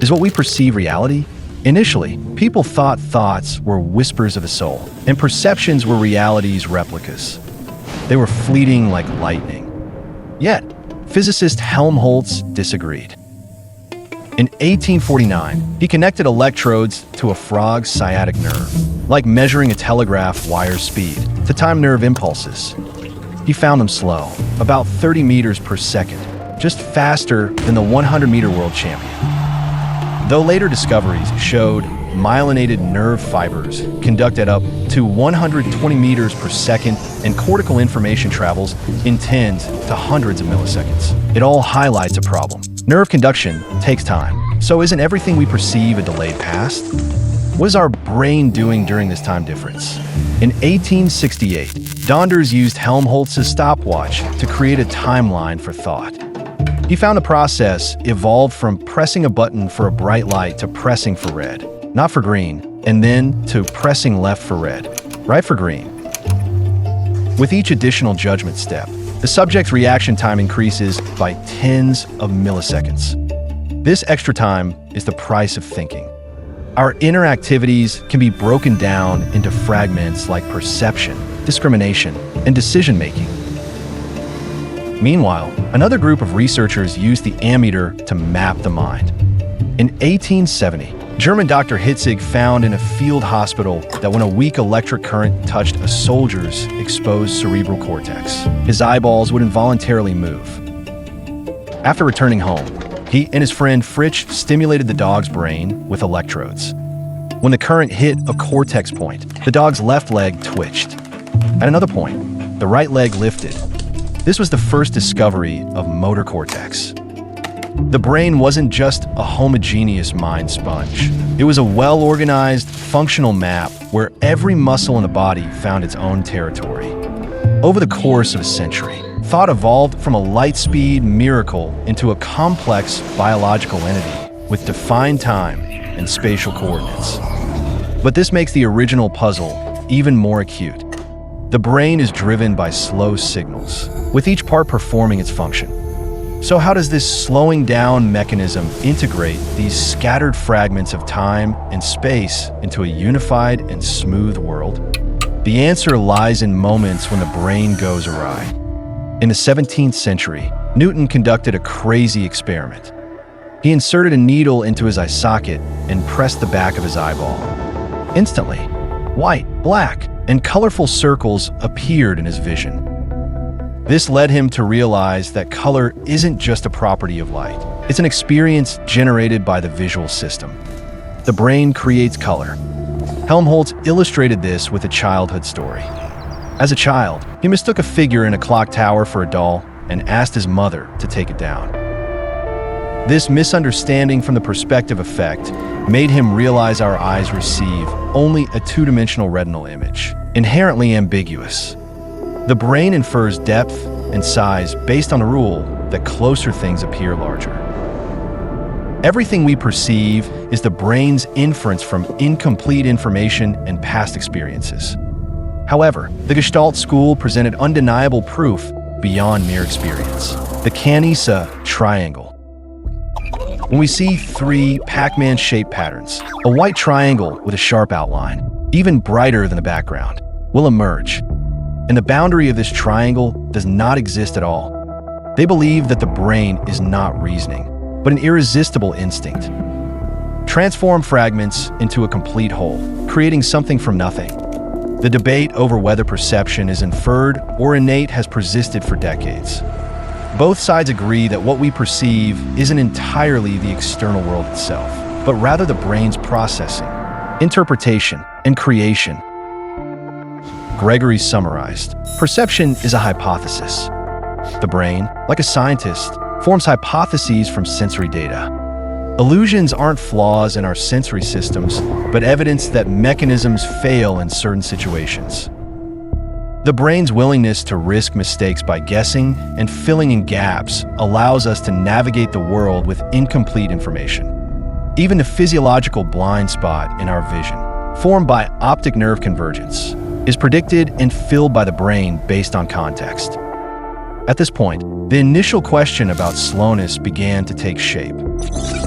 Is what we perceive reality? Initially, people thought thoughts were whispers of the soul, and perceptions were reality's replicas. They were fleeting like lightning. Yet, physicist Helmholtz disagreed. In 1849, he connected electrodes to a frog's sciatic nerve, like measuring a telegraph wire's speed, to time nerve impulses. He found them slow, about 30 meters per second, just faster than the 100-meter world champion. Though later discoveries showed myelinated nerve fibers conduct at up to 120 meters per second and cortical information travels in tens to hundreds of milliseconds. It all highlights a problem. Nerve conduction takes time, so isn't everything we perceive a delayed past? What is our brain doing during this time difference? In 1868, Donders used Helmholtz's stopwatch to create a timeline for thought. He found the process evolved from pressing a button for a bright light to pressing for red, not for green, and then to pressing left for red, right for green. With each additional judgment step, the subject's reaction time increases by tens of milliseconds. This extra time is the price of thinking. Our inner activities can be broken down into fragments like perception, discrimination, and decision-making. Meanwhile, another group of researchers used the ammeter to map the mind. In 1870, German Dr. Hitzig found in a field hospital that when a weak electric current touched a soldier's exposed cerebral cortex, his eyeballs would involuntarily move. After returning home, he and his friend Fritsch stimulated the dog's brain with electrodes. When the current hit a cortex point, the dog's left leg twitched. At another point, the right leg lifted. This was the first discovery of motor cortex. The brain wasn't just a homogeneous mind sponge. It was a well-organized, functional map where every muscle in the body found its own territory. Over the course of a century, thought evolved from a light-speed miracle into a complex biological entity with defined time and spatial coordinates. But this makes the original puzzle even more acute. The brain is driven by slow signals, with each part performing its function. So how does this slowing down mechanism integrate these scattered fragments of time and space into a unified and smooth world? The answer lies in moments when the brain goes awry. In the 17th century, Newton conducted a crazy experiment. He inserted a needle into his eye socket and pressed the back of his eyeball. Instantly, white, black, and colorful circles appeared in his vision. This led him to realize that color isn't just a property of light. It's an experience generated by the visual system. The brain creates color. Helmholtz illustrated this with a childhood story. As a child, he mistook a figure in a clock tower for a doll and asked his mother to take it down. This misunderstanding from the perspective effect made him realize our eyes receive only a two-dimensional retinal image, inherently ambiguous. The brain infers depth and size based on a rule that closer things appear larger. Everything we perceive is the brain's inference from incomplete information and past experiences. However, the Gestalt school presented undeniable proof beyond mere experience. The Canisa triangle. When we see three Pac-Man-shaped patterns, a white triangle with a sharp outline, even brighter than the background, will emerge. And the boundary of this triangle does not exist at all. They believe that the brain is not reasoning, but an irresistible instinct. Transform fragments into a complete whole, creating something from nothing. The debate over whether perception is inferred or innate has persisted for decades. Both sides agree that what we perceive isn't entirely the external world itself, but rather the brain's processing, interpretation, and creation. Gregory summarized, perception is a hypothesis. The brain, like a scientist, forms hypotheses from sensory data. Illusions aren't flaws in our sensory systems, but evidence that mechanisms fail in certain situations. The brain's willingness to risk mistakes by guessing and filling in gaps allows us to navigate the world with incomplete information. Even the physiological blind spot in our vision, formed by optic nerve convergence, is predicted and filled by the brain based on context. At this point, the initial question about slowness began to take shape.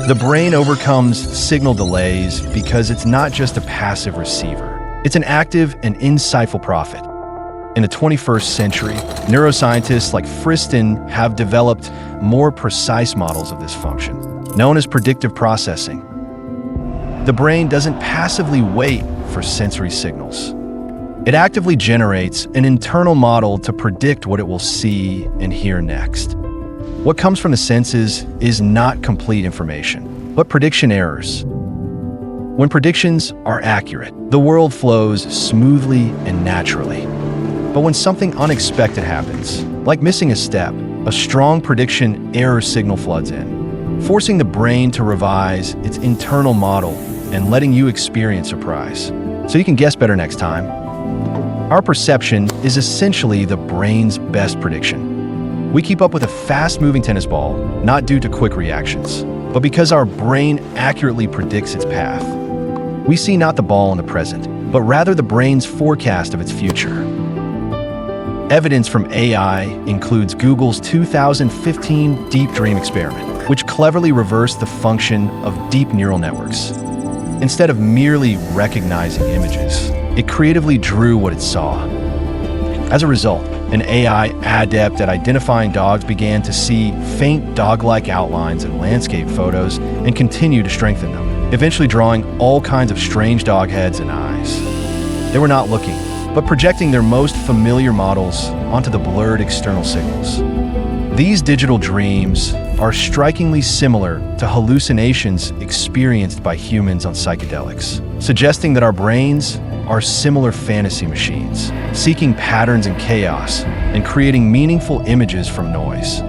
The brain overcomes signal delays because it's not just a passive receiver. It's an active and insightful prophet. In the 21st century, neuroscientists like Friston have developed more precise models of this function, known as predictive processing. The brain doesn't passively wait for sensory signals. It actively generates an internal model to predict what it will see and hear next. What comes from the senses is not complete information, but prediction errors. When predictions are accurate, the world flows smoothly and naturally. But when something unexpected happens, like missing a step, a strong prediction error signal floods in, forcing the brain to revise its internal model and letting you experience surprise, so you can guess better next time. Our perception is essentially the brain's best prediction. We keep up with a fast-moving tennis ball, not due to quick reactions, but because our brain accurately predicts its path. We see not the ball in the present, but rather the brain's forecast of its future. Evidence from AI includes Google's 2015 Deep Dream experiment, which cleverly reversed the function of deep neural networks. Instead of merely recognizing images, it creatively drew what it saw. As a result, an AI adept at identifying dogs began to see faint dog-like outlines in landscape photos and continue to strengthen them, eventually drawing all kinds of strange dog heads and eyes. They were not looking, but projecting their most familiar models onto the blurred external signals. These digital dreams are strikingly similar to hallucinations experienced by humans on psychedelics, suggesting that our brains are similar fantasy machines, seeking patterns in chaos and creating meaningful images from noise.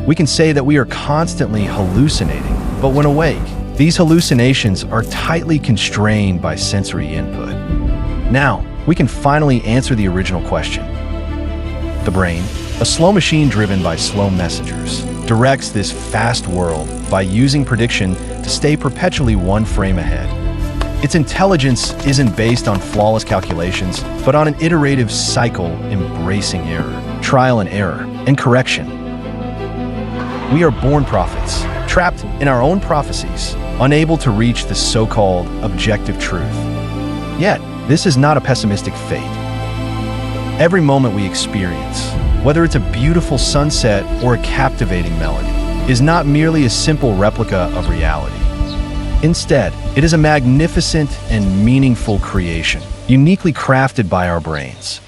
We can say that we are constantly hallucinating, but when awake, these hallucinations are tightly constrained by sensory input. Now, we can finally answer the original question. The brain, a slow machine driven by slow messengers, directs this fast world by using prediction to stay perpetually one frame ahead. Its intelligence isn't based on flawless calculations, but on an iterative cycle embracing error, trial and error, and correction. We are born prophets, trapped in our own prophecies, unable to reach the so-called objective truth. Yet, this is not a pessimistic fate. Every moment we experience, whether it's a beautiful sunset or a captivating melody, is not merely a simple replica of reality. Instead, it is a magnificent and meaningful creation, uniquely crafted by our brains.